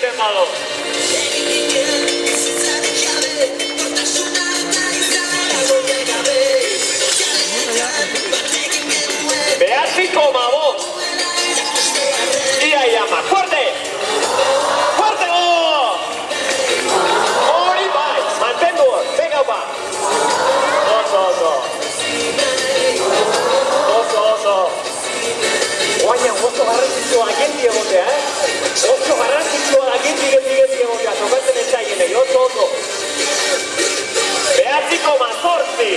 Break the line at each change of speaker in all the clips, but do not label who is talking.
egiten bado. Behatiko maboz. Ia, más fuerte. Fuerte, hori bai, mantendu hor, venga ba. Oso. Guaina, oso garrantzitsua agendi egotea, Oso garrantzitsua agendi egotea, tokatzen ez zaienei, oso. Behatiko mazortzi.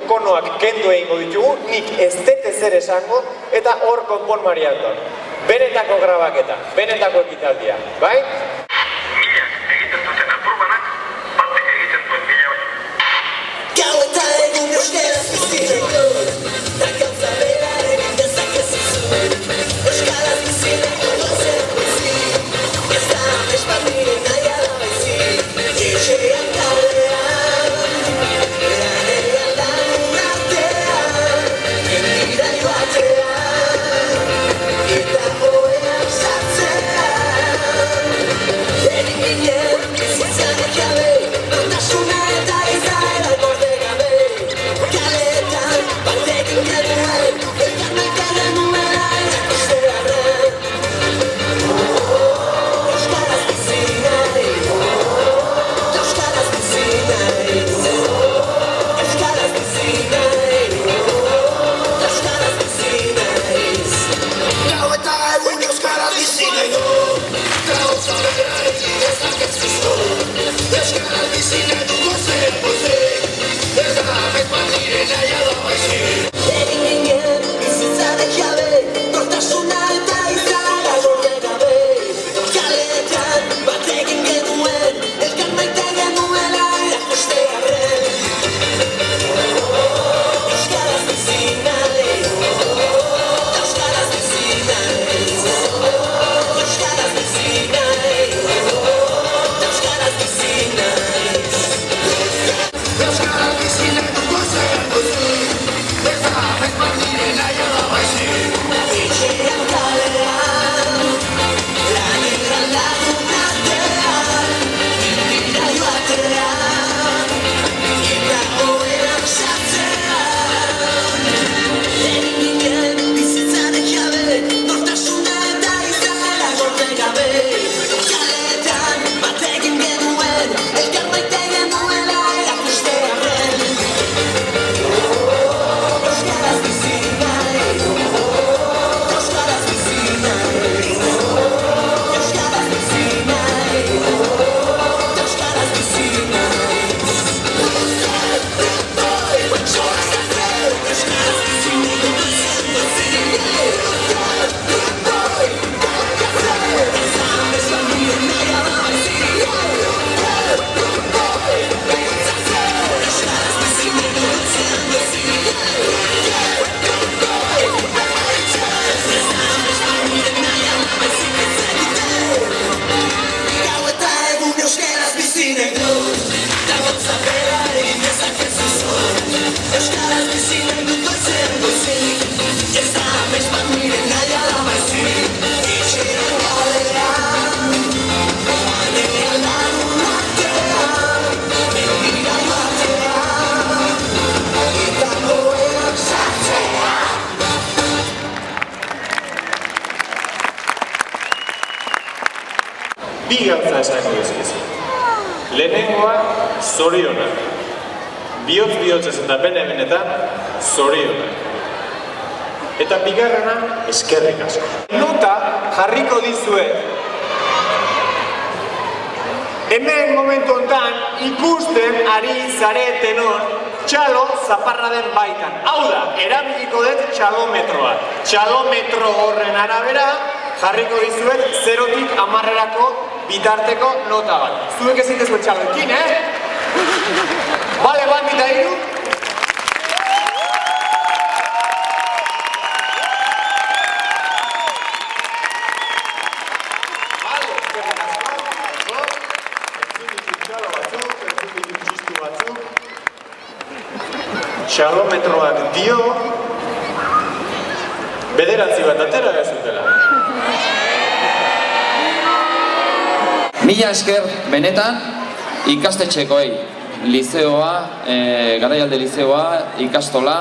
Konoak kendu egingo ditugu, nik ez dut ezer esango, eta hor konpon mariaton. Benetako grabaketa, benetako ekitaldia, bai?
Milak egiten duten apurbanak, batek egiten duen mila bai.
Gau eta egun euskaraz bizineko, da gauza bera egin dezakezuzu. Euskaraz bizineko gozen guzi, ez da espandire nahi alabaizi. Etxean kalean, lanean lagun artean, endira joatean, eta hoean sartzean. Egin ginen bizitzanek jabe, nortasuna eta izaera gorde gabe. Kaleetan batekin genuen, elkar maite genuela erakustearen. Euskaraz bizi naiz, euskaraz bizi naiz, euskaraz bizi naiz, euskaraz bizi naiz. Gau eta egun euskaraz bizi nahi du, gauza bera egin dezakezuzu. Euskaraz bizi nahi du gozen pozik, ez da espandire nahi alabaizi. Egin ginen bizitzanek jabe, nortasuna eta izaera gorde gabe. Kaleetan batekin genuen, elkar maite genuela erakustearen. Euskaraz bizi naiz, euskaraz bizi naiz, euskaraz bizi naiz, euskaraz bizi naiz. Euskaraz bizi nahi du gozen pozik, ez da espandire nahi alabaizi. Etxean kalean, lanean lagun artean, endira joatean, eta hoean sartzean. Egin ginen bizitzanek jabe, nortasuna eta izaera gorde gabe. Kaleetan batekin genuen, elkar maite genuela erakustearen. Euskaraz bizi naiz, euskaraz bizi naiz, euskaraz bizi naiz, euskaraz bizi naiz. Euskaraz bizi Gau eta egun euskaraz bizi nahi dut, da gauza bera egin dezakezuzu. Euskaraz bizi nahi dut goizen goizik, ez da espandire nahi alabaizi. Etxean kalean, lanean lagun artean, endira joatean, eta hoean sartzean.
Bi gauza esango dizkizu. Lehenengoa, zorionak. Bihotz-bihotzez eta bene-benetan, zorionak. Eta bigarrena, eskerrik asko. Nota jarriko dizuet. Hemen momentu hontan ikusten ari zareten hor txalo zaparra den baitan. Hau da, erabiliko dut txalometroa. Txalometro horren arabera jarriko dizuet 0-tik 10 bitarteko nota bat. Zuek ezin dezuen txaloekin, Bale, bat eta hiru. Bale, eskerrik asko. Entzun ditut txalo batzuk, entzun ditut txistu batzuk. Txalometroak dio bederatzi bat atera gazutela.
Mila esker benetan ikastetxekoei, lizeoa, Garaialde lizeoa, ikastola,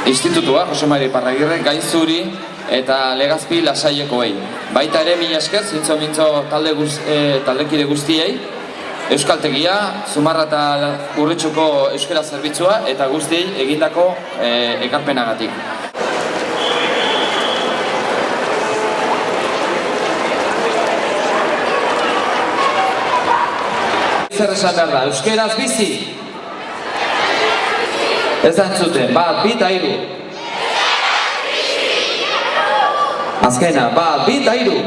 institutua, Jose Mari Parragirre, Gaizuri eta Legazpi Lasaiekoei. Baita ere mila esker, zintzo-mintzo taldekide guztiei, Euskaltegia, Zumarra eta Urritxuko euskara zerbitzua eta guztiei egindako ekarpenagatik. Zer esan behar da, euskeraz bizi? Ez da entzuten, bat, bi eta hiru. Azkena, bat, bi eta hiru.